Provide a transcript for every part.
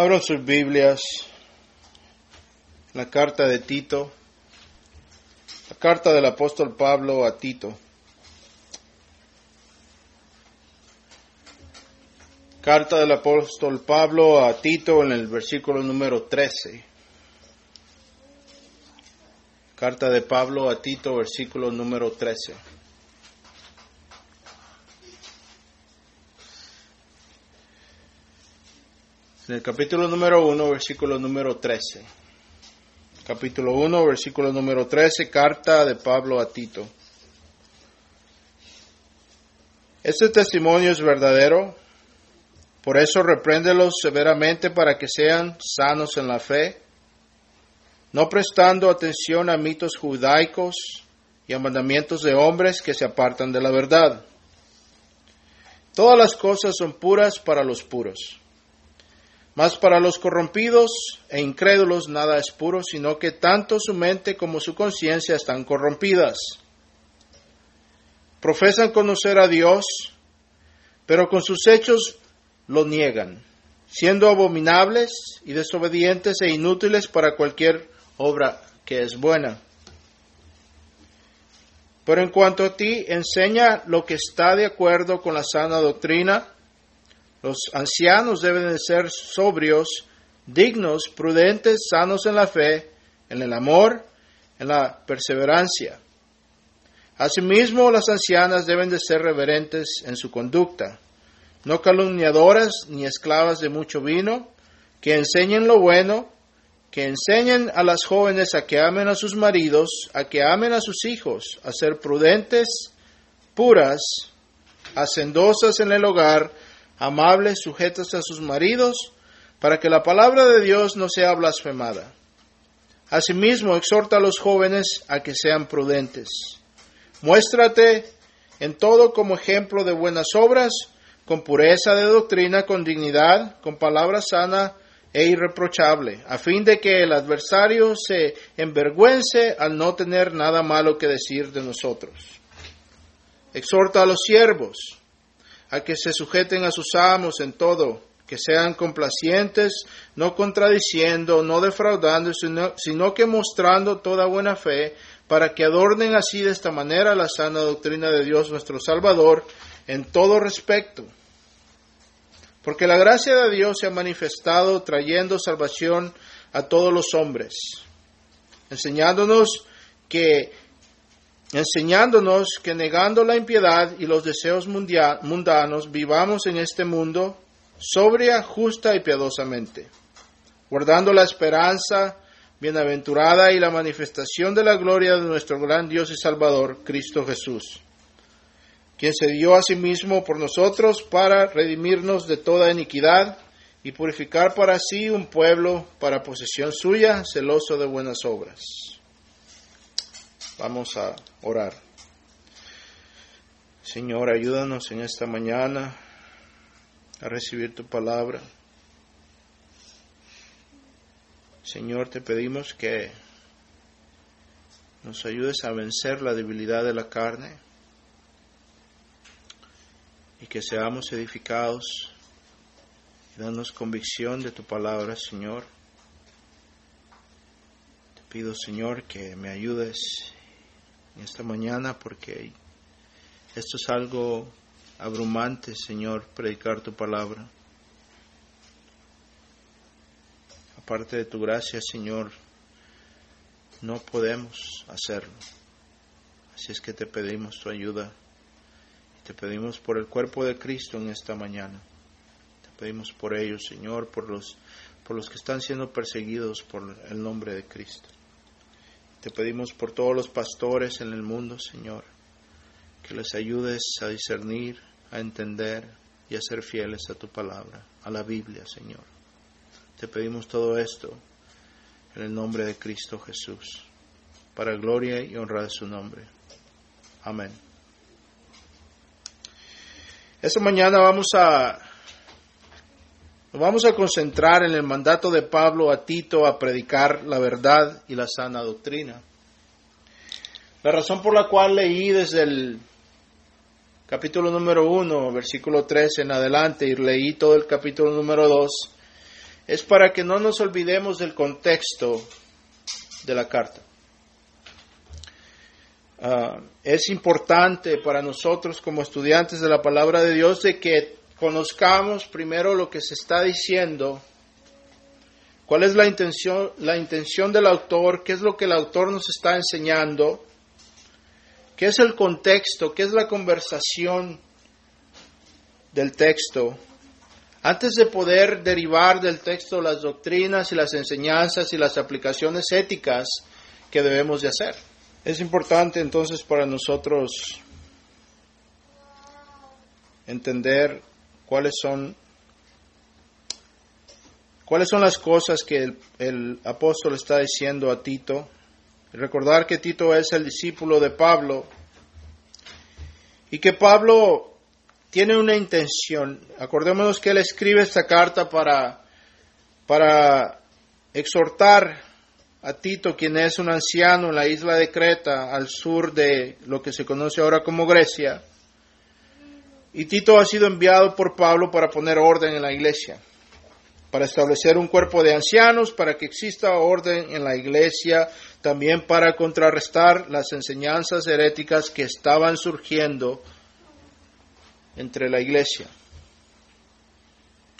Abran sus Biblias, la carta de Tito, la carta del apóstol Pablo a Tito. Carta del apóstol Pablo a Tito en el versículo número 13. Carta de Pablo a Tito, versículo número 13. En el capítulo número 1, versículo número 13. Capítulo 1, versículo número 13, carta de Pablo a Tito. Este testimonio es verdadero, por eso repréndelos severamente para que sean sanos en la fe, no prestando atención a mitos judaicos y a mandamientos de hombres que se apartan de la verdad. Todas las cosas son puras para los puros. Mas para los corrompidos e incrédulos nada es puro, sino que tanto su mente como su conciencia están corrompidas. Profesan conocer a Dios, pero con sus hechos lo niegan, siendo abominables y desobedientes e inútiles para cualquier obra que es buena. Pero en cuanto a ti, enseña lo que está de acuerdo con la sana doctrina. Los ancianos deben de ser sobrios, dignos, prudentes, sanos en la fe, en el amor, en la perseverancia. Asimismo, las ancianas deben de ser reverentes en su conducta, no calumniadoras ni esclavas de mucho vino, que enseñen lo bueno, que enseñen a las jóvenes a que amen a sus maridos, a que amen a sus hijos, a ser prudentes, puras, hacendosas en el hogar, amables, sujetas a sus maridos, para que la palabra de Dios no sea blasfemada. Asimismo, exhorta a los jóvenes a que sean prudentes. Muéstrate en todo como ejemplo de buenas obras, con pureza de doctrina, con dignidad, con palabra sana e irreprochable, a fin de que el adversario se envergüence al no tener nada malo que decir de nosotros. Exhorta a los siervos a que se sujeten a sus amos en todo, que sean complacientes, no contradiciendo, no defraudando, sino que mostrando toda buena fe, para que adornen así de esta manera la sana doctrina de Dios nuestro Salvador en todo respecto. Porque la gracia de Dios se ha manifestado trayendo salvación a todos los hombres, enseñándonos que negando la impiedad y los deseos mundanos, vivamos en este mundo sobria, justa y piadosamente, guardando la esperanza bienaventurada y la manifestación de la gloria de nuestro gran Dios y Salvador, Cristo Jesús, quien se dio a sí mismo por nosotros para redimirnos de toda iniquidad y purificar para sí un pueblo para posesión suya, celoso de buenas obras. Vamos a orar. Señor, ayúdanos en esta mañana a recibir tu palabra. Señor, te pedimos que nos ayudes a vencer la debilidad de la carne y que seamos edificados y danos convicción de tu palabra, Señor. Te pido, Señor, que me ayudes esta mañana, porque esto es algo abrumante, Señor, predicar tu palabra. Aparte de tu gracia, Señor, no podemos hacerlo. Así es que te pedimos tu ayuda. Y te pedimos por el cuerpo de Cristo en esta mañana. Te pedimos por ellos, Señor, por los que están siendo perseguidos por el nombre de Cristo. Te pedimos por todos los pastores en el mundo, Señor, que les ayudes a discernir, a entender y a ser fieles a tu palabra, a la Biblia, Señor. Te pedimos todo esto en el nombre de Cristo Jesús, para gloria y honra de su nombre. Amén. Esta mañana vamos a concentrar en el mandato de Pablo a Tito a predicar la verdad y la sana doctrina. La razón por la cual leí desde el capítulo número 1, versículo 13 en adelante, y leí todo el capítulo número 2, es para que no nos olvidemos del contexto de la carta. Es importante para nosotros como estudiantes de la palabra de Dios de que conozcamos primero lo que se está diciendo, cuál es la intención del autor, qué es lo que el autor nos está enseñando, qué es el contexto, qué es la conversación del texto, antes de poder derivar del texto las doctrinas y las enseñanzas y las aplicaciones éticas que debemos de hacer. Es importante entonces para nosotros entender cuáles son las cosas que el apóstol está diciendo a Tito. Recordar que Tito es el discípulo de Pablo y que Pablo tiene una intención. Acordémonos que él escribe esta carta para exhortar a Tito, quien es un anciano en la isla de Creta, al sur de lo que se conoce ahora como Grecia. Y Tito ha sido enviado por Pablo para poner orden en la iglesia, para establecer un cuerpo de ancianos, para que exista orden en la iglesia, también para contrarrestar las enseñanzas heréticas que estaban surgiendo entre la iglesia.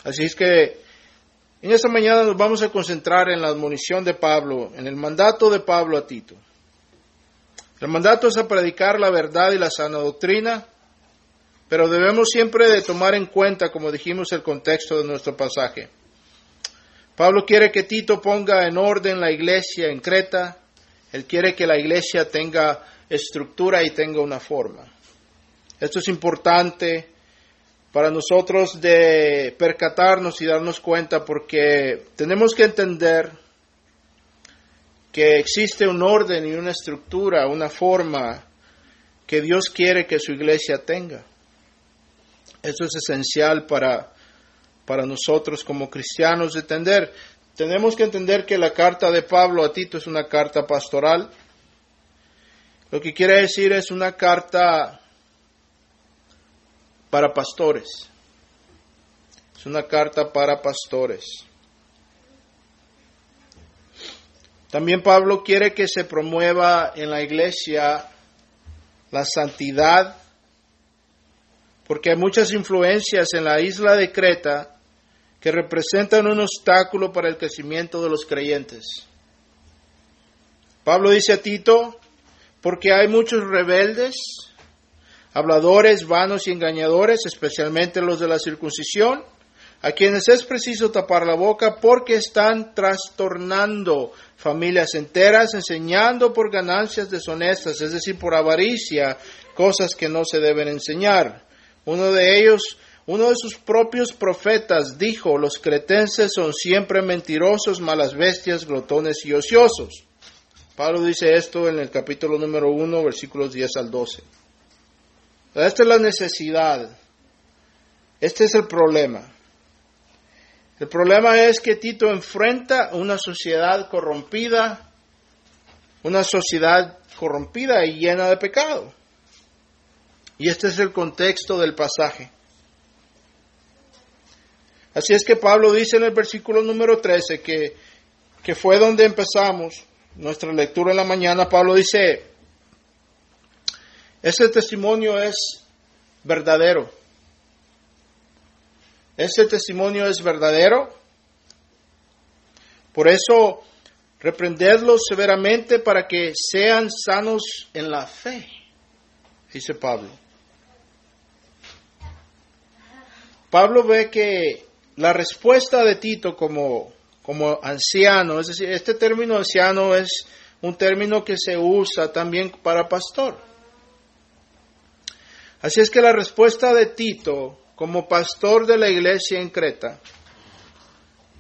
Así es que en esta mañana nos vamos a concentrar en la admonición de Pablo, en el mandato de Pablo a Tito. El mandato es a predicar la verdad y la sana doctrina, pero debemos siempre de tomar en cuenta, como dijimos, el contexto de nuestro pasaje. Pablo quiere que Tito ponga en orden la iglesia en Creta. Él quiere que la iglesia tenga estructura y tenga una forma. Esto es importante para nosotros de percatarnos y darnos cuenta, porque tenemos que entender que existe un orden y una estructura, una forma que Dios quiere que su iglesia tenga. Eso es esencial para nosotros como cristianos de entender. Tenemos que entender que la carta de Pablo a Tito es una carta pastoral. Lo que quiere decir es una carta para pastores. Es una carta para pastores. También Pablo quiere que se promueva en la iglesia la santidad, porque hay muchas influencias en la isla de Creta que representan un obstáculo para el crecimiento de los creyentes. Pablo dice a Tito, porque hay muchos rebeldes, habladores, vanos y engañadores, especialmente los de la circuncisión, a quienes es preciso tapar la boca porque están trastornando familias enteras, enseñando por ganancias deshonestas, es decir, por avaricia, cosas que no se deben enseñar. Uno de sus propios profetas dijo, los cretenses son siempre mentirosos, malas bestias, glotones y ociosos. Pablo dice esto en el capítulo número 1, versículos 10 al 12. Esta es la necesidad. Este es el problema. El problema es que Tito enfrenta una sociedad corrompida y llena de pecado. Y este es el contexto del pasaje. Así es que Pablo dice en el versículo número 13, que fue donde empezamos nuestra lectura en la mañana. Pablo dice, ese testimonio es verdadero. Ese testimonio es verdadero. Por eso, reprendedlos severamente para que sean sanos en la fe, dice Pablo. Pablo ve que la respuesta de Tito como anciano, es decir, este término anciano es un término que se usa también para pastor. Así es que la respuesta de Tito como pastor de la iglesia en Creta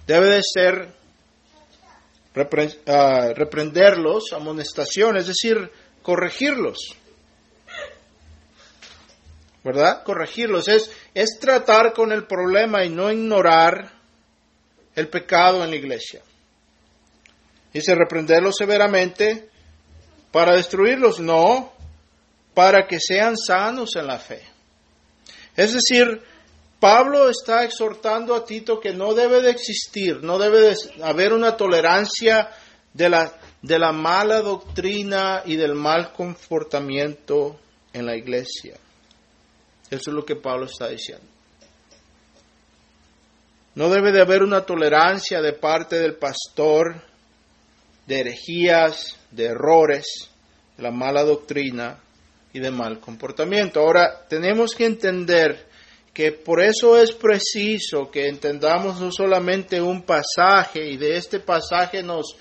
debe de ser reprenderlos, amonestación, es decir, corregirlos. ¿Verdad? Corregirlos. Es tratar con el problema y no ignorar el pecado en la iglesia. Dice reprenderlos severamente para destruirlos, no, para que sean sanos en la fe. Es decir, Pablo está exhortando a Tito que no debe de existir, no debe de haber una tolerancia de la mala doctrina y del mal comportamiento en la iglesia. Eso es lo que Pablo está diciendo. No debe de haber una tolerancia de parte del pastor de herejías, de errores, de la mala doctrina y de mal comportamiento. Ahora, tenemos que entender que por eso es preciso que entendamos no solamente un pasaje y de este pasaje nos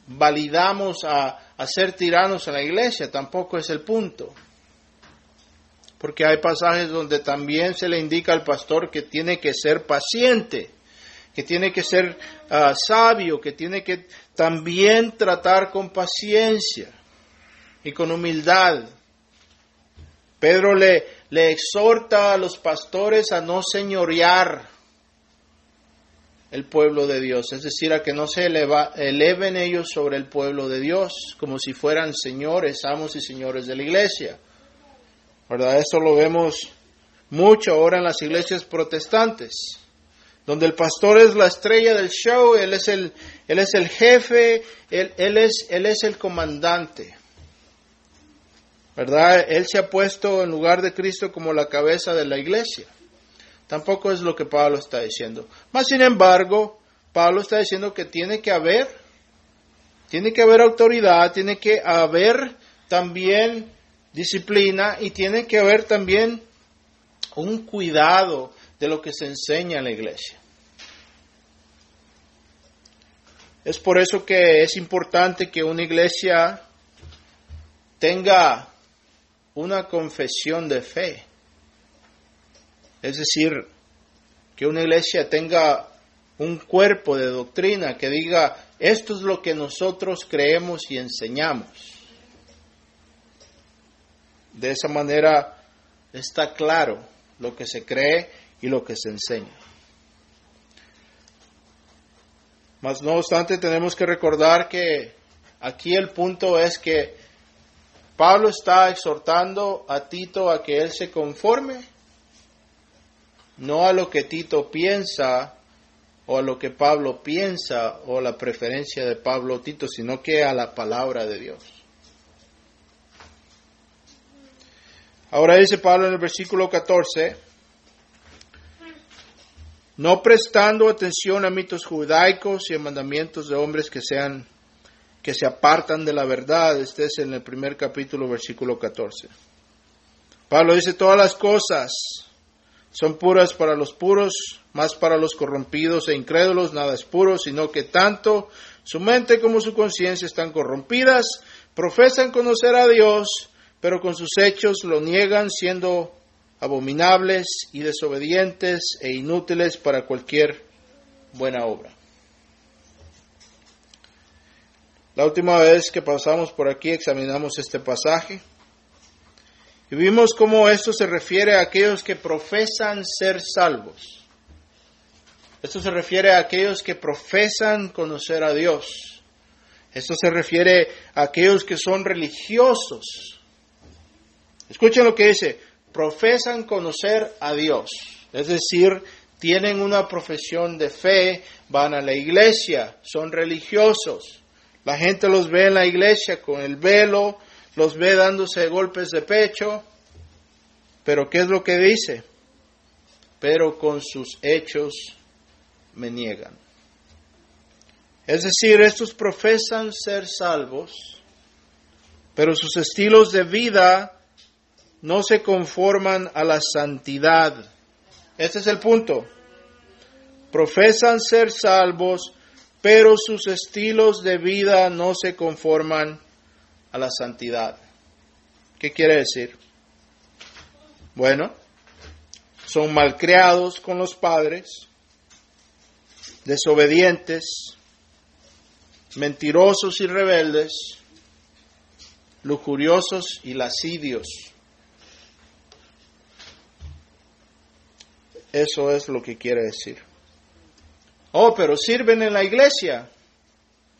validamos a ser tiranos en la iglesia, tampoco es el punto. Porque hay pasajes donde también se le indica al pastor que tiene que ser paciente, que tiene que ser sabio, que tiene que también tratar con paciencia y con humildad. Pedro le exhorta a los pastores a no señorear el pueblo de Dios, es decir, a que no se eleven ellos sobre el pueblo de Dios, como si fueran señores, amos y señores de la iglesia. ¿Verdad? Eso lo vemos mucho ahora en las iglesias protestantes, donde el pastor es la estrella del show, él es el jefe, él es el comandante. ¿Verdad? Él se ha puesto en lugar de Cristo como la cabeza de la iglesia. Tampoco es lo que Pablo está diciendo. Mas, sin embargo, Pablo está diciendo que tiene que haber autoridad, tiene que haber también disciplina y tiene que haber también un cuidado de lo que se enseña en la iglesia. Es por eso que es importante que una iglesia tenga una confesión de fe. Es decir, que una iglesia tenga un cuerpo de doctrina que diga, esto es lo que nosotros creemos y enseñamos. De esa manera está claro lo que se cree y lo que se enseña. Mas no obstante, tenemos que recordar que aquí el punto es que Pablo está exhortando a Tito a que él se conforme, no a lo que Tito piensa o a lo que Pablo piensa o a la preferencia de Pablo o Tito, sino que a la palabra de Dios. Ahora dice Pablo en el versículo 14, no prestando atención a mitos judaicos y a mandamientos de hombres que se apartan de la verdad. Este es en el primer capítulo, versículo 14. Pablo dice, todas las cosas son puras para los puros, más para los corrompidos e incrédulos nada es puro, sino que tanto su mente como su conciencia están corrompidas, profesan conocer a Dios, pero con sus hechos lo niegan, siendo abominables y desobedientes e inútiles para cualquier buena obra. La última vez que pasamos por aquí examinamos este pasaje y vimos cómo esto se refiere a aquellos que profesan ser salvos. Esto se refiere a aquellos que profesan conocer a Dios. Esto se refiere a aquellos que son religiosos. Escuchen lo que dice, profesan conocer a Dios. Es decir, tienen una profesión de fe, van a la iglesia, son religiosos. La gente los ve en la iglesia con el velo, los ve dándose golpes de pecho. Pero ¿qué es lo que dice? Pero con sus hechos me niegan. Es decir, estos profesan ser salvos, pero sus estilos de vida no se conforman a la santidad. Este es el punto. Profesan ser salvos, pero sus estilos de vida no se conforman a la santidad. ¿Qué quiere decir? Bueno, son malcriados con los padres, desobedientes, mentirosos y rebeldes, lujuriosos y lascivios. Eso es lo que quiere decir. Oh, pero sirven en la iglesia.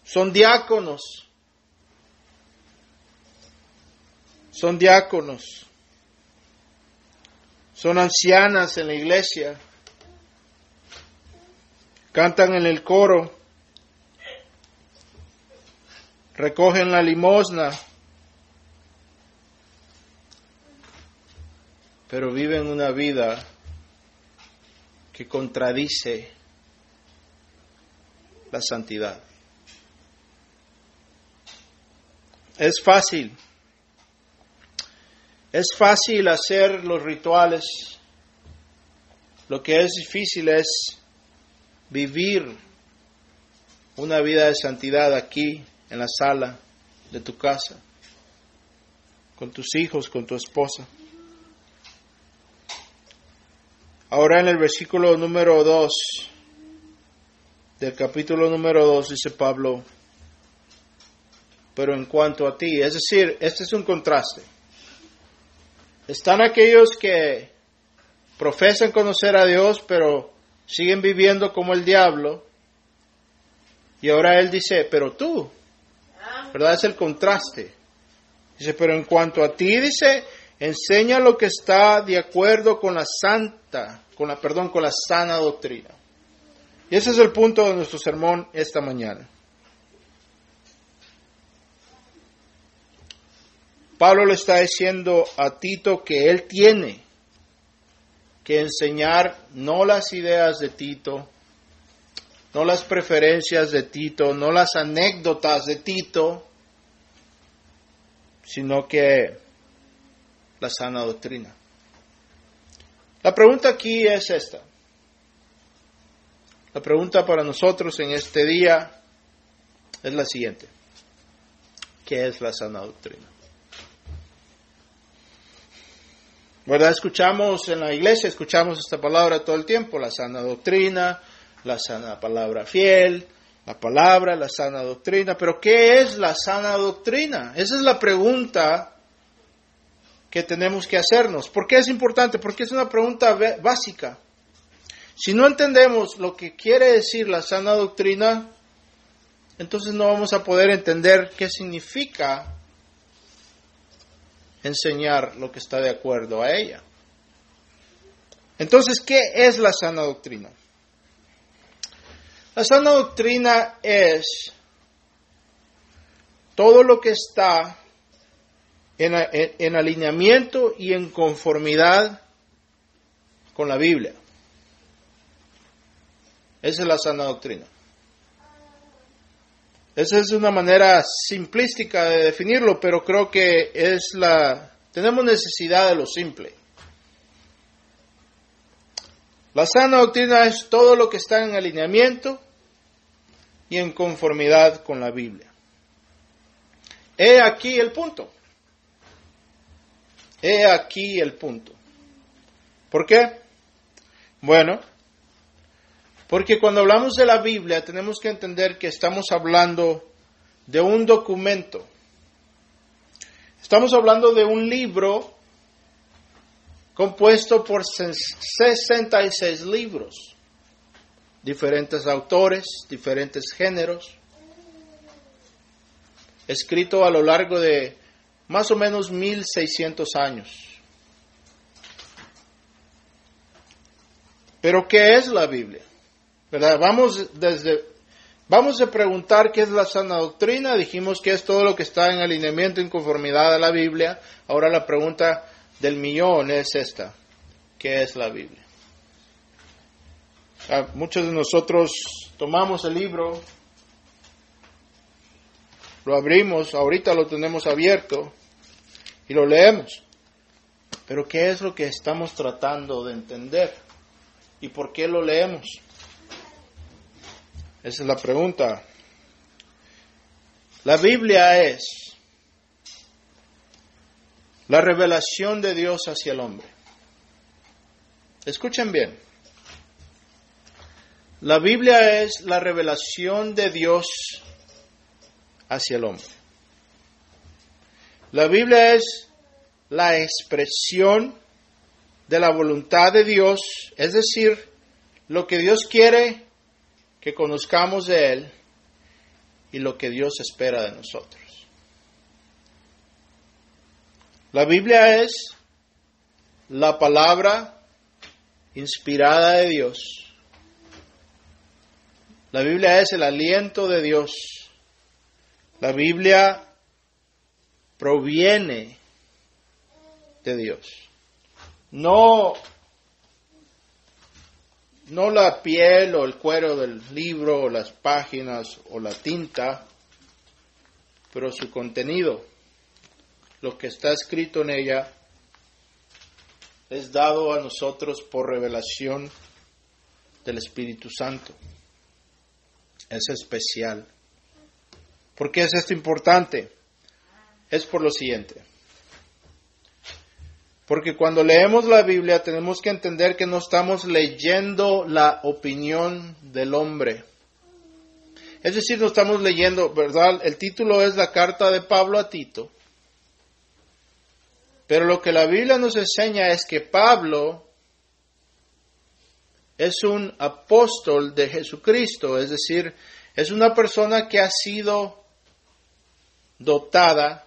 Son diáconos. Son diáconos. son ancianas en la iglesia, cantan en el coro, recogen la limosna, pero viven una vida que contradice la santidad. Es fácil hacer los rituales. Lo que es difícil es vivir una vida de santidad aquí en la sala de tu casa, con tus hijos, con tu esposa. Ahora en el versículo número 2 del capítulo número 2 dice Pablo, pero en cuanto a ti, es decir, este es un contraste. Están aquellos que profesan conocer a Dios, pero siguen viviendo como el diablo. Y ahora él dice, pero tú, ¿verdad? Es el contraste. Dice, pero en cuanto a ti, dice, enseña lo que está de acuerdo con la sana doctrina. Y ese es el punto de nuestro sermón esta mañana. Pablo le está diciendo a Tito que él tiene que enseñar no las ideas de Tito, no las preferencias de Tito, no las anécdotas de Tito, sino que la sana doctrina. La pregunta aquí es esta. La pregunta para nosotros en este día es la siguiente. ¿Qué es la sana doctrina? ¿Verdad? Escuchamos en la iglesia, escuchamos esta palabra todo el tiempo, la sana doctrina, la sana palabra fiel, la sana doctrina. Pero ¿qué es la sana doctrina? Esa es la pregunta que tenemos que hacernos. ¿Por qué es importante? Porque es una pregunta básica. Si no entendemos lo que quiere decir la sana doctrina, entonces no vamos a poder entender qué significa enseñar lo que está de acuerdo a ella. Entonces, ¿qué es la sana doctrina? La sana doctrina es todo lo que está en alineamiento y en conformidad con la Biblia. Esa es la sana doctrina. Esa es una manera simplística de definirlo, pero creo que tenemos necesidad de lo simple. La sana doctrina es todo lo que está en alineamiento y en conformidad con la Biblia. He aquí el punto. He aquí el punto. ¿Por qué? Bueno, porque cuando hablamos de la Biblia tenemos que entender que estamos hablando de un documento. Estamos hablando de un libro compuesto por 66 libros, diferentes autores, diferentes géneros, escrito a lo largo de más o menos 1600 años. Pero ¿qué es la Biblia? ¿Verdad? Vamos a preguntar qué es la sana doctrina. Dijimos que es todo lo que está en alineamiento y en conformidad a la Biblia. Ahora la pregunta del millón es esta. ¿Qué es la Biblia? Muchos de nosotros tomamos el libro, lo abrimos, ahorita lo tenemos abierto y lo leemos. Pero ¿qué es lo que estamos tratando de entender? ¿Y por qué lo leemos? Esa es la pregunta. La Biblia es la revelación de Dios hacia el hombre. Escuchen bien. La Biblia es la revelación de Dios hacia el hombre. La Biblia es la expresión de la voluntad de Dios, es decir, lo que Dios quiere que conozcamos de Él y lo que Dios espera de nosotros. La Biblia es la palabra inspirada de Dios. La Biblia es el aliento de Dios. La Biblia proviene de Dios. No la piel o el cuero del libro o las páginas o la tinta, pero su contenido, lo que está escrito en ella, es dado a nosotros por revelación del Espíritu Santo. Es especial. ¿Por qué es esto importante? Es por lo siguiente. Porque cuando leemos la Biblia tenemos que entender que no estamos leyendo la opinión del hombre. Es decir, no estamos leyendo, ¿verdad? El título es la carta de Pablo a Tito. Pero lo que la Biblia nos enseña es que Pablo es un apóstol de Jesucristo. Es decir, es una persona que ha sido dotada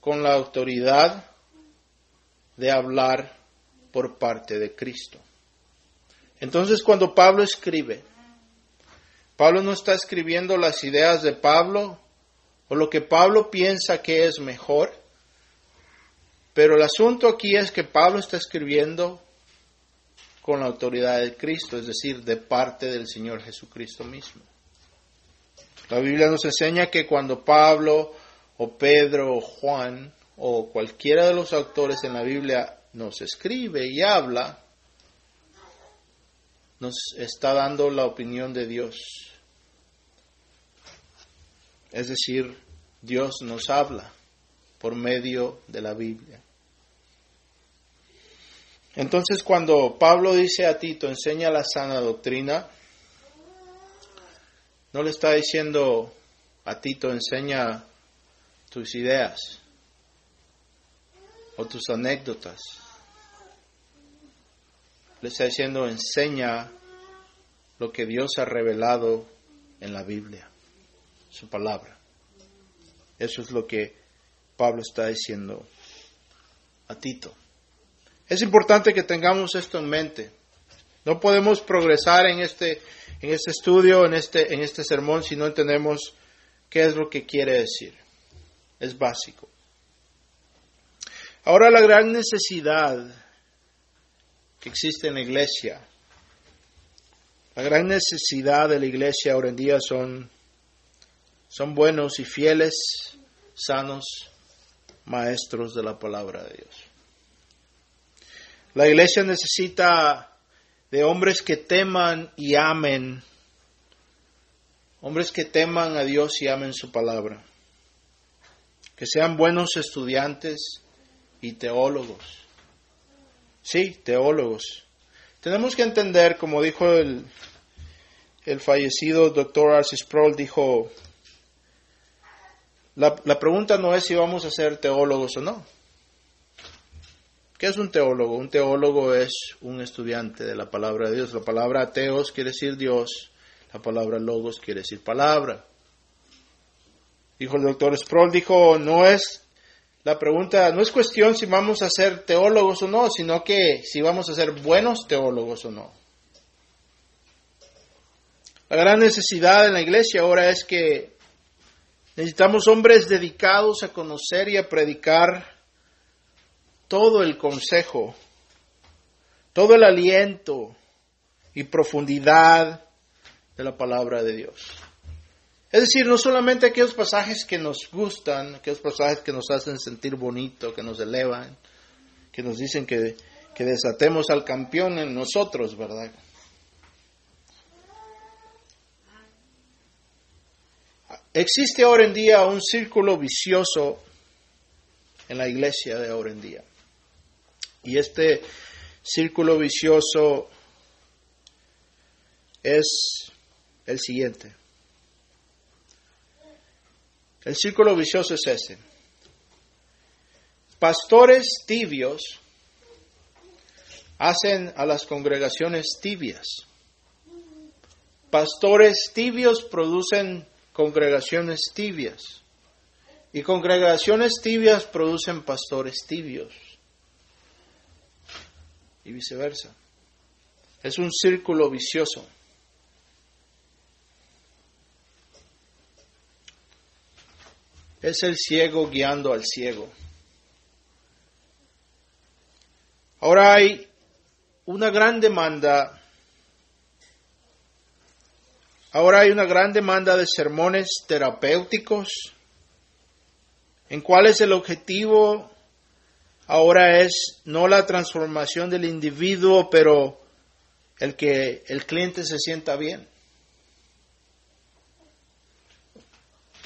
con la autoridad de hablar por parte de Cristo. Entonces, cuando Pablo escribe, Pablo no está escribiendo las ideas de Pablo o lo que Pablo piensa que es mejor, pero el asunto aquí es que Pablo está escribiendo con la autoridad de Cristo, es decir, de parte del Señor Jesucristo mismo. La Biblia nos enseña que cuando Pablo o Pedro o Juan o cualquiera de los autores en la Biblia nos escribe y habla, nos está dando la opinión de Dios. Es decir, Dios nos habla por medio de la Biblia. Entonces, cuando Pablo dice a Tito, enseña la sana doctrina, no le está diciendo a Tito, enseña tus ideas o tus anécdotas. Le está diciendo, enseña lo que Dios ha revelado en la Biblia, su palabra. Eso es lo que Pablo está diciendo a Tito. Es importante que tengamos esto en mente. No podemos progresar en este estudio, en este sermón, si no entendemos qué es lo que quiere decir. Es básico. Ahora, la gran necesidad que existe en la iglesia, la gran necesidad de la iglesia ahora en día son buenos y fieles, sanos maestros de la palabra de Dios. La iglesia necesita de hombres que teman y amen, hombres que teman a Dios y amen su palabra, que sean buenos estudiantes y teólogos. Sí, teólogos. Tenemos que entender, como dijo el fallecido Dr. R.C. Sproul, dijo, la pregunta no es si vamos a ser teólogos o no. ¿Qué es un teólogo? Un teólogo es un estudiante de la palabra de Dios. La palabra teos quiere decir Dios, la palabra logos quiere decir palabra. Dijo el Dr. Sproul, la pregunta no es cuestión si vamos a ser teólogos o no, sino que si vamos a ser buenos teólogos o no. La gran necesidad en la iglesia ahora es que necesitamos hombres dedicados a conocer y a predicar todo el consejo, todo el aliento y profundidad de la palabra de Dios. Es decir, no solamente aquellos pasajes que nos gustan, aquellos pasajes que nos hacen sentir bonito, que nos elevan, que nos dicen que desatemos al campeón en nosotros, ¿verdad? Existe ahora en día un círculo vicioso en la iglesia de ahora en día. Y este círculo vicioso es el siguiente. El círculo vicioso es ese. Pastores tibios hacen a las congregaciones tibias. Pastores tibios producen congregaciones tibias. Y congregaciones tibias producen pastores tibios. y viceversa. Es un círculo vicioso. Es el ciego guiando al ciego. Ahora hay una gran demanda. Ahora hay una gran demanda de sermones terapéuticos, en cuál es el objetivo. Ahora es no la transformación del individuo, pero el que el cliente se sienta bien.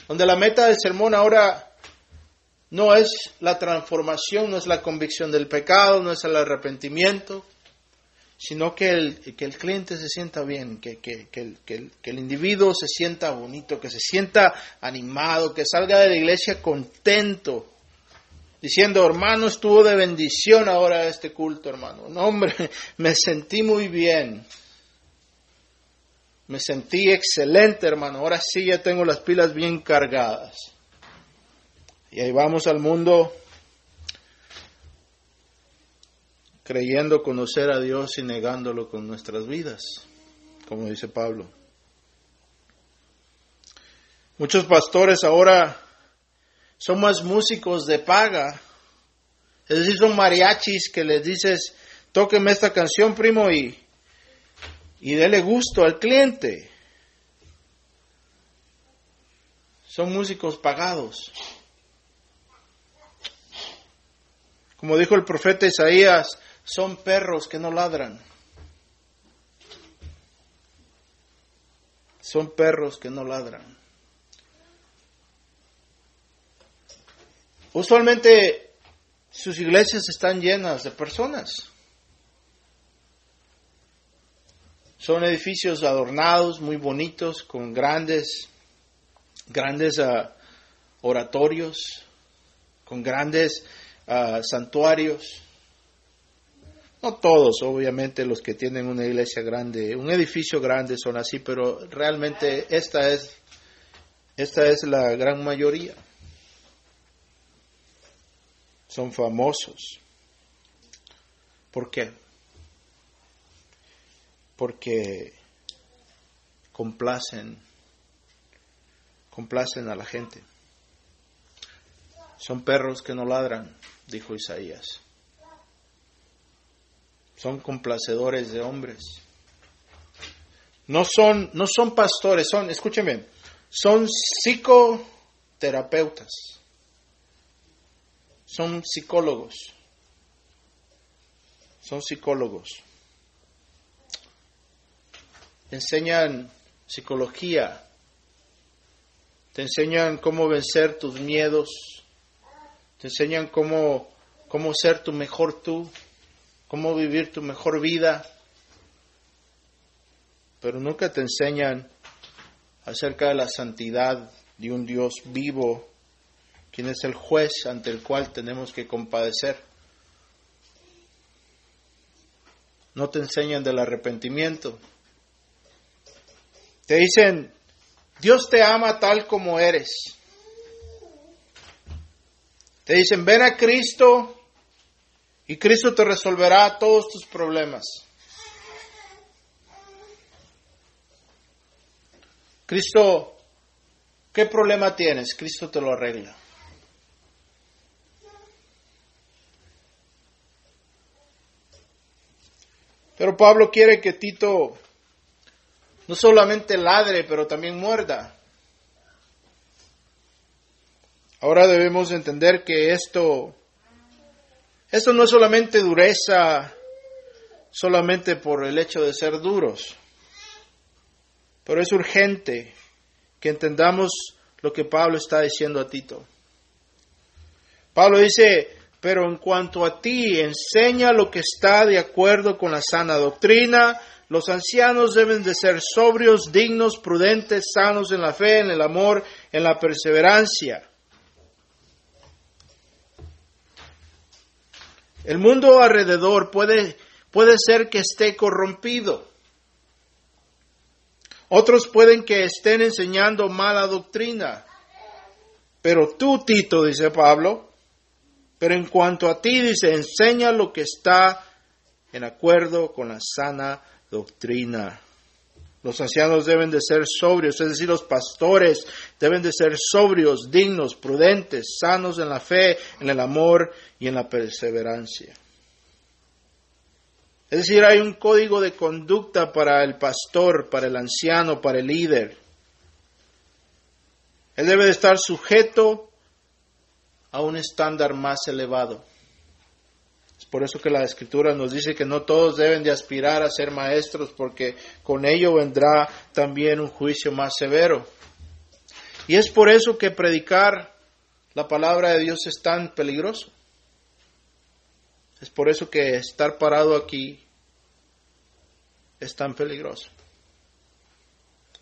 Donde la meta del sermón ahora no es la transformación, no es la convicción del pecado, no es el arrepentimiento, sino que el cliente se sienta bien, que el individuo se sienta bonito, que se sienta animado, que salga de la iglesia contento, diciendo, hermano, estuvo de bendición ahora este culto, hermano. No, hombre, me sentí muy bien. Me sentí excelente, hermano. Ahora sí ya tengo las pilas bien cargadas. Y ahí vamos al mundo creyendo conocer a Dios y negándolo con nuestras vidas, como dice Pablo. Muchos pastores ahora son más músicos de paga. Es decir, son mariachis que les dices, tóqueme esta canción, primo, y dele gusto al cliente. Son músicos pagados. Como dijo el profeta Isaías, son perros que no ladran. Son perros que no ladran. Usualmente sus iglesias están llenas de personas. Son edificios adornados, muy bonitos, con grandes oratorios, con grandes santuarios. No todos, obviamente, los que tienen una iglesia grande, un edificio grande son así, pero realmente esta es la gran mayoría. Son famosos. ¿Por qué? Porque complacen a la gente. Son perros que no ladran, dijo Isaías. Son complacedores de hombres. No son pastores, escúcheme, son psicoterapeutas. Son psicólogos. Te enseñan psicología. Te enseñan cómo vencer tus miedos. Te enseñan cómo ser tu mejor tú. Cómo vivir tu mejor vida. Pero nunca te enseñan acerca de la santidad de un Dios vivo, quien es el juez ante el cual tenemos que compadecer. No te enseñan del arrepentimiento. Te dicen, Dios te ama tal como eres. Te dicen, ven a Cristo y Cristo te resolverá todos tus problemas. Cristo, ¿qué problema tienes? Cristo te lo arregla. Pero Pablo quiere que Tito no solamente ladre, pero también muerda. Ahora debemos entender que esto no es solamente dureza, solamente por el hecho de ser duros. Pero es urgente que entendamos lo que Pablo está diciendo a Tito. Pablo dice, pero en cuanto a ti, enseña lo que está de acuerdo con la sana doctrina. Los ancianos deben de ser sobrios, dignos, prudentes, sanos en la fe, en el amor, en la perseverancia. El mundo alrededor puede ser que esté corrompido. Otros pueden que estén enseñando mala doctrina. Pero tú, Tito, dice Pablo, pero en cuanto a ti, dice, enseña lo que está en acuerdo con la sana doctrina. Los ancianos deben de ser sobrios, es decir, los pastores deben de ser sobrios, dignos, prudentes, sanos en la fe, en el amor y en la perseverancia. Es decir, hay un código de conducta para el pastor, para el anciano, para el líder. Él debe de estar sujeto a un estándar más elevado. Es por eso que la Escritura nos dice que no todos deben de aspirar a ser maestros, porque con ello vendrá también un juicio más severo. Y es por eso que predicar la palabra de Dios es tan peligroso. Es por eso que estar parado aquí es tan peligroso.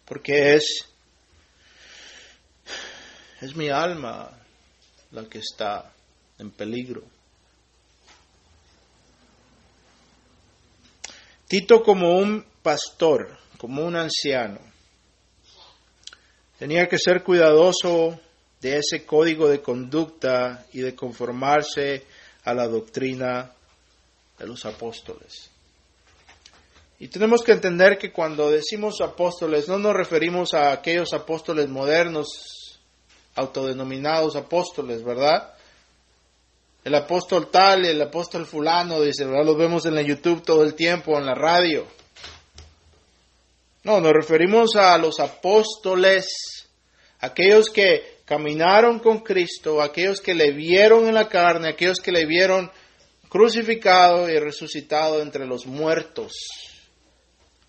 Porque es mi alma la que está en peligro. Tito, como un pastor, como un anciano, tenía que ser cuidadoso de ese código de conducta y de conformarse a la doctrina de los apóstoles. Y tenemos que entender que cuando decimos apóstoles no nos referimos a aquellos apóstoles modernos, autodenominados apóstoles, ¿verdad? El apóstol tal, el apóstol fulano, dice, ¿verdad? Los vemos en la YouTube todo el tiempo, en la radio. No, nos referimos a los apóstoles, aquellos que caminaron con Cristo, aquellos que le vieron en la carne, aquellos que le vieron crucificado y resucitado entre los muertos.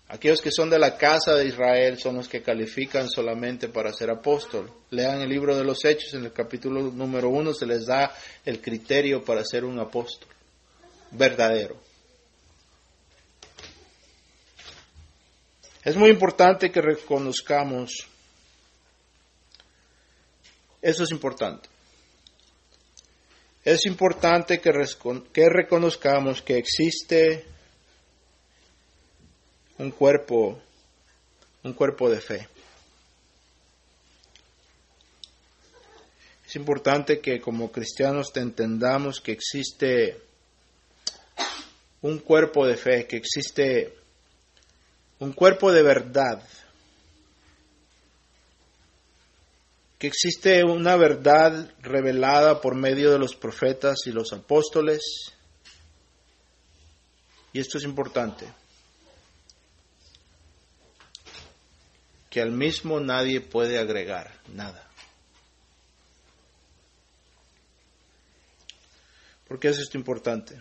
Aquellos que son de la casa de Israel son los que califican solamente para ser apóstol. Lean el libro de los Hechos, en el capítulo número 1 se les da el criterio para ser un apóstol verdadero. Es muy importante que reconozcamos, eso es importante. Es importante que reconozcamos que existe un cuerpo de fe. Es importante que como cristianos entendamos que existe un cuerpo de fe, que existe un cuerpo de verdad, que existe una verdad revelada por medio de los profetas y los apóstoles. Y esto es importante, que al mismo nadie puede agregar nada. ¿Por qué es esto importante?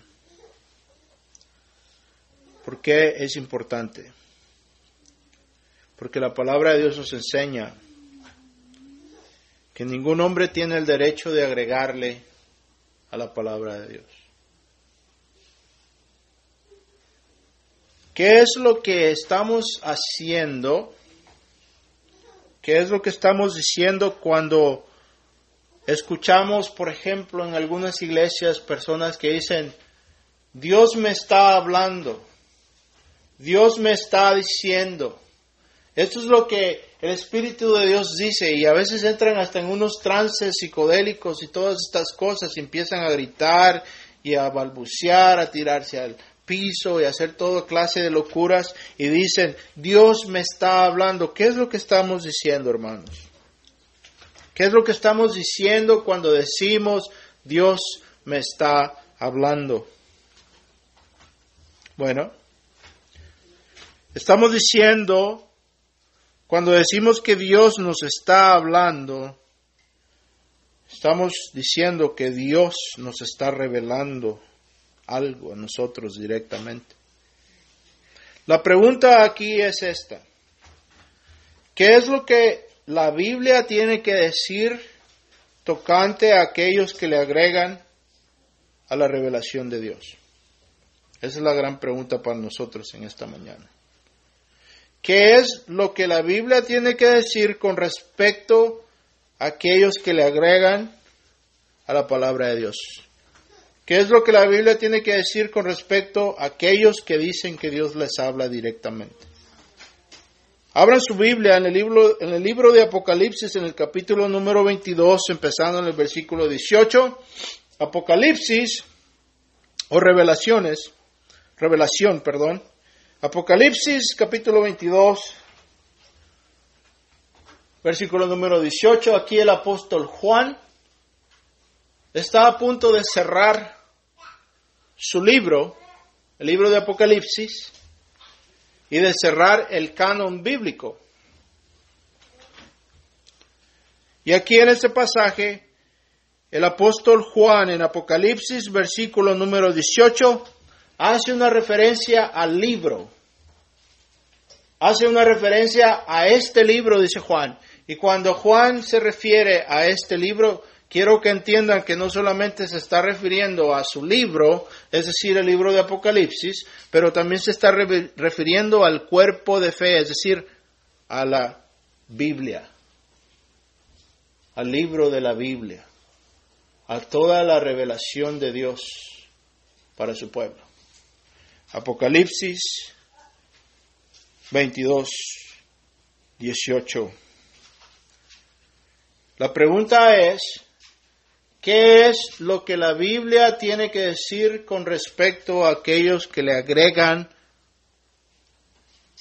¿Por qué es importante? Porque la palabra de Dios nos enseña que ningún hombre tiene el derecho de agregarle a la palabra de Dios. ¿Qué es lo que estamos haciendo? ¿Qué es lo que estamos diciendo cuando escuchamos, por ejemplo, en algunas iglesias personas que dicen, Dios me está hablando, Dios me está diciendo? Esto es lo que el Espíritu de Dios dice, y a veces entran hasta en unos trances psicodélicos y todas estas cosas, y empiezan a gritar y a balbucear, a tirarse al piso y hacer toda clase de locuras, y dicen, Dios me está hablando. ¿Qué es lo que estamos diciendo, hermanos? ¿Qué es lo que estamos diciendo cuando decimos, Dios me está hablando? Bueno, estamos diciendo, cuando decimos que Dios nos está hablando, estamos diciendo que Dios nos está revelando algo a nosotros directamente. La pregunta aquí es esta: ¿qué es lo que la Biblia tiene que decir tocante a aquellos que le agregan a la revelación de Dios? Esa es la gran pregunta para nosotros en esta mañana. ¿Qué es lo que la Biblia tiene que decir con respecto a aquellos que le agregan a la palabra de Dios? ¿Qué es lo que la Biblia tiene que decir con respecto a aquellos que dicen que Dios les habla directamente? Abran su Biblia en el libro de Apocalipsis, en el capítulo número 22, empezando en el versículo 18. Apocalipsis, o Revelaciones. Revelación, perdón. Apocalipsis, capítulo 22, versículo número 18. Aquí el apóstol Juan está a punto de cerrar su libro, el libro de Apocalipsis, y de cerrar el canon bíblico. Y aquí en este pasaje, el apóstol Juan en Apocalipsis, versículo número 18, hace una referencia al libro. Hace una referencia a este libro, dice Juan. Y cuando Juan se refiere a este libro, quiero que entiendan que no solamente se está refiriendo a su libro, es decir, el libro de Apocalipsis, pero también se está refiriendo al cuerpo de fe, es decir, a la Biblia, al libro de la Biblia, a toda la revelación de Dios para su pueblo. Apocalipsis 22, 18. La pregunta es, ¿qué es lo que la Biblia tiene que decir con respecto a aquellos que le agregan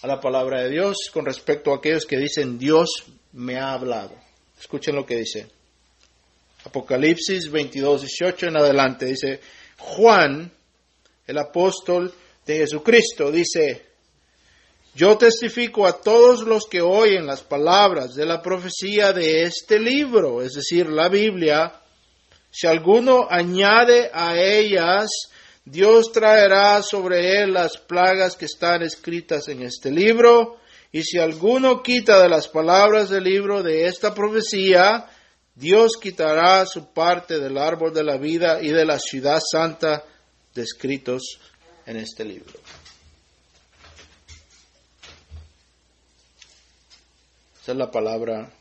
a la palabra de Dios, con respecto a aquellos que dicen, Dios me ha hablado? Escuchen lo que dice. Apocalipsis 22, 18 en adelante. Dice, Juan, el apóstol de Jesucristo, dice, yo testifico a todos los que oyen las palabras de la profecía de este libro, es decir, la Biblia. Si alguno añade a ellas, Dios traerá sobre él las plagas que están escritas en este libro. Y si alguno quita de las palabras del libro de esta profecía, Dios quitará su parte del árbol de la vida y de la ciudad santa descritos en este libro. Esa es la palabra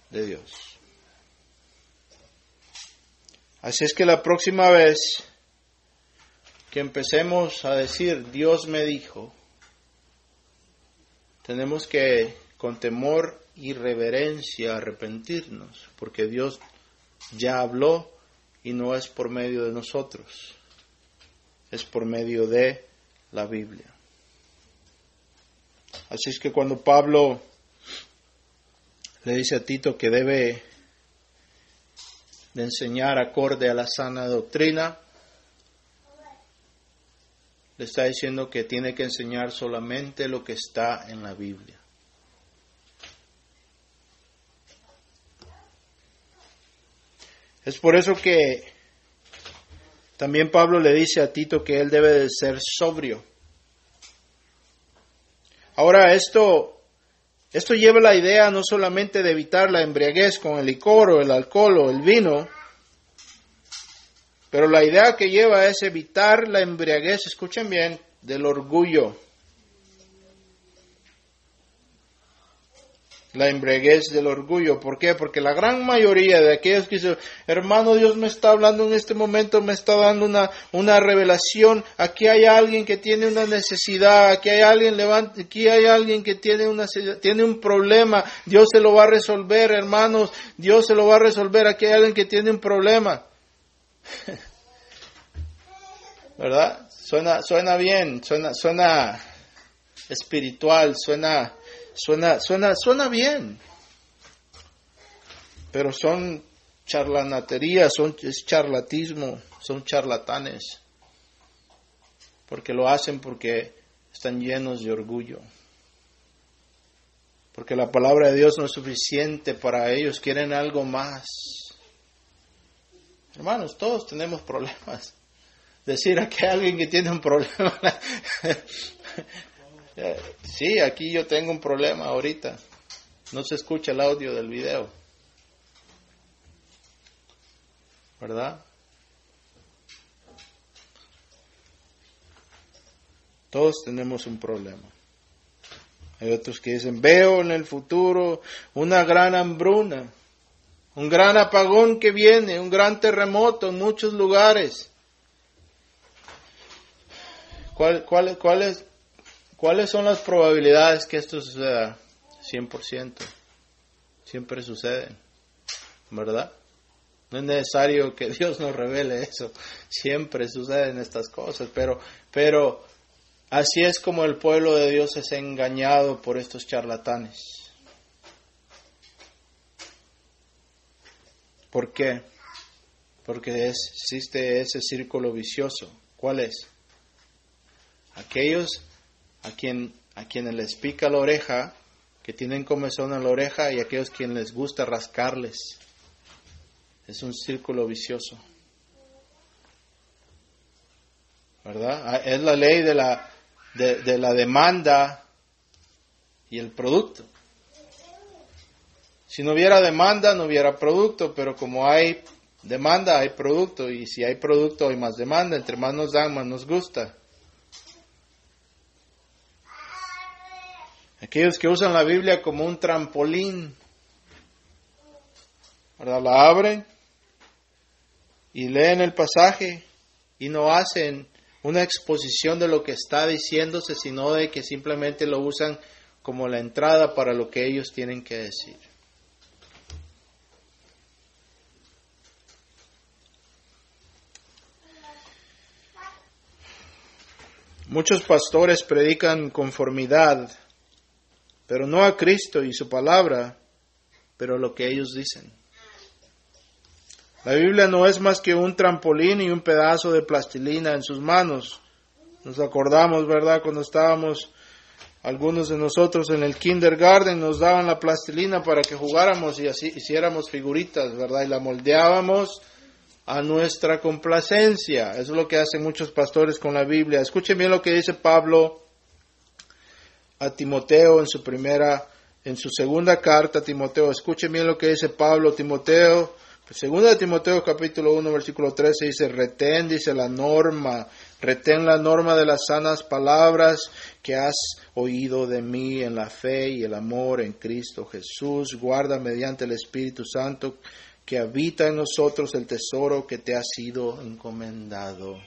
de Dios. Así es que la próxima vez que empecemos a decir Dios me dijo, tenemos que con temor y reverencia arrepentirnos, porque Dios ya habló y no es por medio de nosotros, es por medio de la Biblia. Así es que cuando Pablo le dice a Tito que debe de enseñar acorde a la sana doctrina, le está diciendo que tiene que enseñar solamente lo que está en la Biblia. Es por eso que también Pablo le dice a Tito que él debe de ser sobrio. Ahora esto lleva la idea no solamente de evitar la embriaguez con el licor o el alcohol o el vino, pero la idea que lleva es evitar la embriaguez, escuchen bien, del orgullo. La embriaguez del orgullo. ¿Por qué? Porque la gran mayoría de aquellos que dicen, hermano, Dios me está hablando en este momento, me está dando una revelación, aquí hay alguien que tiene una necesidad, aquí hay alguien que tiene un problema, Dios se lo va a resolver, hermanos, Dios se lo va a resolver, aquí hay alguien que tiene un problema. ¿Verdad? Suena bien, suena espiritual, suena bien, pero son charlatanerías, es charlatismo, son charlatanes, porque lo hacen porque están llenos de orgullo, porque la palabra de Dios no es suficiente para ellos, quieren algo más. Hermanos, todos tenemos problemas. Decir que hay alguien que tiene un problema. Sí, aquí yo tengo un problema ahorita. No se escucha el audio del video. ¿Verdad? Todos tenemos un problema. Hay otros que dicen, veo en el futuro una gran hambruna, un gran apagón que viene, un gran terremoto en muchos lugares. ¿Cuáles son las probabilidades que esto suceda? 100%. Siempre suceden, ¿verdad? No es necesario que Dios nos revele eso. Siempre suceden estas cosas, pero así es como el pueblo de Dios es engañado por estos charlatanes. ¿Por qué? Porque existe ese círculo vicioso. ¿Cuál es? Aquellos a quienes les pica la oreja, que tienen comezón en la oreja, y aquellos a quienes les gusta rascarles. Es un círculo vicioso, ¿verdad? Es la ley de la demanda y el producto. Si no hubiera demanda, no hubiera producto, pero como hay demanda, hay producto, y si hay producto, hay más demanda. Entre más nos dan, más nos gusta. Aquellos que usan la Biblia como un trampolín, ¿verdad? La abren y leen el pasaje y no hacen una exposición de lo que está diciéndose, sino de que simplemente lo usan como la entrada para lo que ellos tienen que decir. Muchos pastores predican conformidad, pero no a Cristo y su palabra, pero lo que ellos dicen. La Biblia no es más que un trampolín y un pedazo de plastilina en sus manos. Nos acordamos, ¿verdad? Cuando estábamos, algunos de nosotros en el kindergarten, nos daban la plastilina para que jugáramos y así hiciéramos figuritas, ¿verdad? Y la moldeábamos a nuestra complacencia. Eso es lo que hacen muchos pastores con la Biblia. Escuchen bien lo que dice Pablo a Timoteo en su segunda carta a Timoteo. Escuchen bien lo que dice Pablo a Timoteo. Segunda de Timoteo capítulo 1 versículo 13 dice, retén la norma de las sanas palabras que has oído de mí en la fe y el amor en Cristo Jesús. Guarda mediante el Espíritu Santo que habita en nosotros el tesoro que te ha sido encomendado.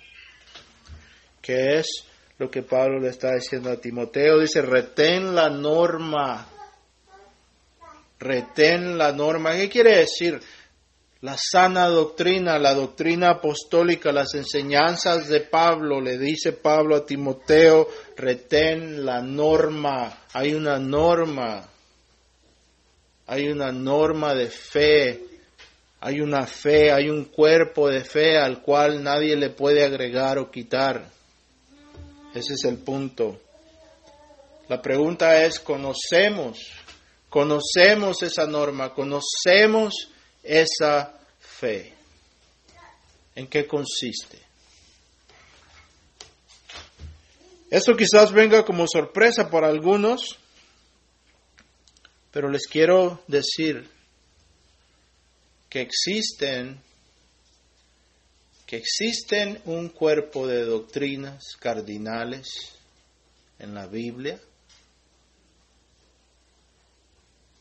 ¿Qué es lo que Pablo le está diciendo a Timoteo? Dice, retén la norma. Retén la norma. ¿Qué quiere decir? La sana doctrina, la doctrina apostólica, las enseñanzas de Pablo. Le dice Pablo a Timoteo, retén la norma. Hay una norma. Hay una norma de fe. Hay una fe, hay un cuerpo de fe al cual nadie le puede agregar o quitar. Ese es el punto. La pregunta es, ¿conocemos esa norma? ¿Conocemos esa fe? ¿En qué consiste? Esto quizás venga como sorpresa para algunos, pero les quiero decir que existen un cuerpo de doctrinas cardinales en la Biblia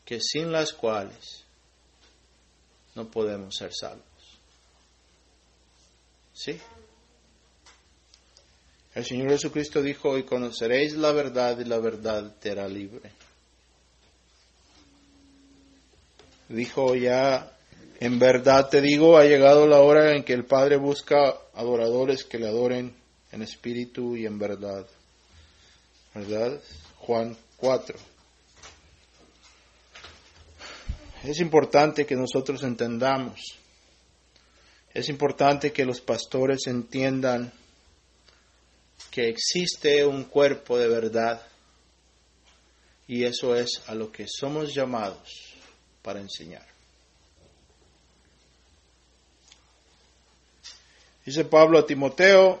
que sin las cuales no podemos ser salvos. ¿Sí? El Señor Jesucristo dijo, y conoceréis la verdad y la verdad te hará libre. Dijo ya, en verdad te digo, ha llegado la hora en que el Padre busca adoradores que le adoren en espíritu y en verdad. ¿Verdad? Juan 4. Es importante que nosotros entendamos. Es importante que los pastores entiendan que existe un cuerpo de verdad y eso es a lo que somos llamados para enseñar. Dice Pablo a Timoteo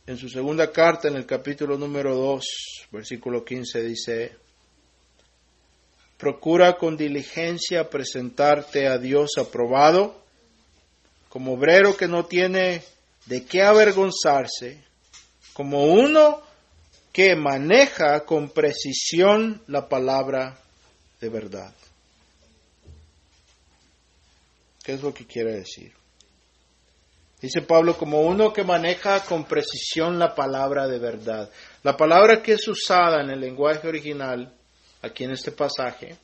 en su segunda carta, en el capítulo número 2, versículo 15, dice, procura con diligencia presentarte a Dios aprobado, como obrero que no tiene de qué avergonzarse, como uno que maneja con precisión la palabra de verdad. ¿Qué es lo que quiere decir? Dice Pablo, como uno que maneja con precisión la palabra de verdad. La palabra que es usada en el lenguaje original, aquí en este pasaje,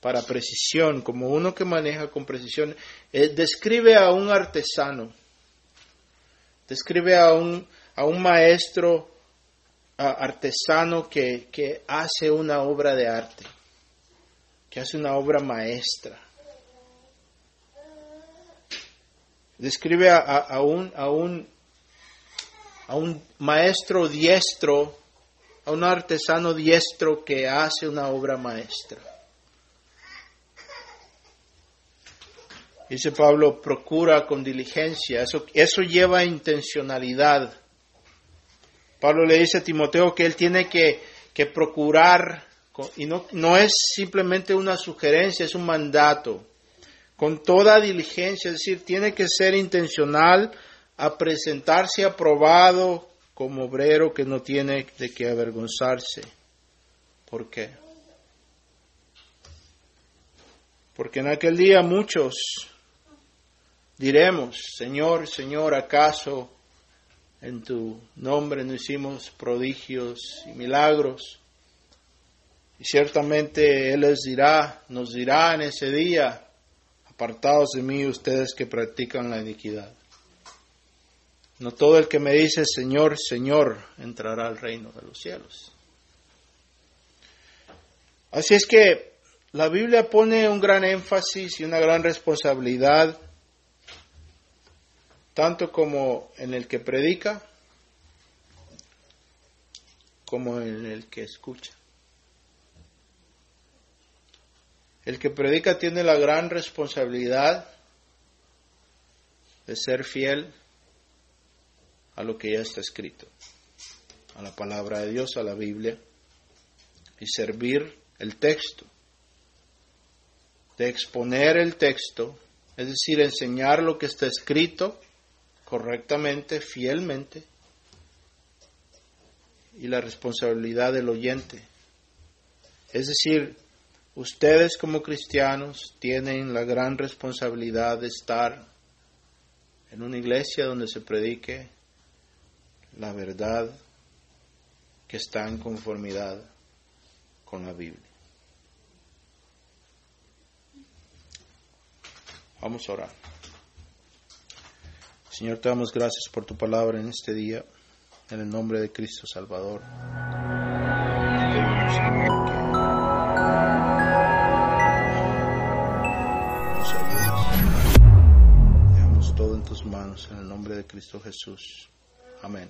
para precisión, como uno que maneja con precisión. Describe a un artesano, describe a un maestro artesano que hace una obra de arte, que hace una obra maestra. Describe a un maestro diestro, a un artesano diestro que hace una obra maestra. Dice Pablo, procura con diligencia. Eso lleva intencionalidad. Pablo le dice a Timoteo que él tiene que procurar, y no es simplemente una sugerencia, es un mandato, con toda diligencia, es decir, tiene que ser intencional a presentarse aprobado como obrero que no tiene de qué avergonzarse. ¿Por qué? Porque en aquel día muchos diremos, Señor, Señor, ¿acaso en tu nombre no hicimos prodigios y milagros? Y ciertamente Él nos dirá en ese día, apartados de mí ustedes que practican la iniquidad. No todo el que me dice Señor, Señor, entrará al reino de los cielos. Así es que la Biblia pone un gran énfasis y una gran responsabilidad, tanto como en el que predica, como en el que escucha. El que predica tiene la gran responsabilidad de ser fiel a lo que ya está escrito, a la palabra de Dios, a la Biblia, y servir el texto, de exponer el texto, es decir, enseñar lo que está escrito correctamente, fielmente, y la responsabilidad del oyente. Es decir, ustedes como cristianos tienen la gran responsabilidad de estar en una iglesia donde se predique la verdad que está en conformidad con la Biblia. Vamos a orar. Señor, te damos gracias por tu palabra en este día, en el nombre de Cristo Salvador. Te pedimos, Señor, que nos ayudes. Dejamos todo en tus manos, en el nombre de Cristo Jesús. Amén.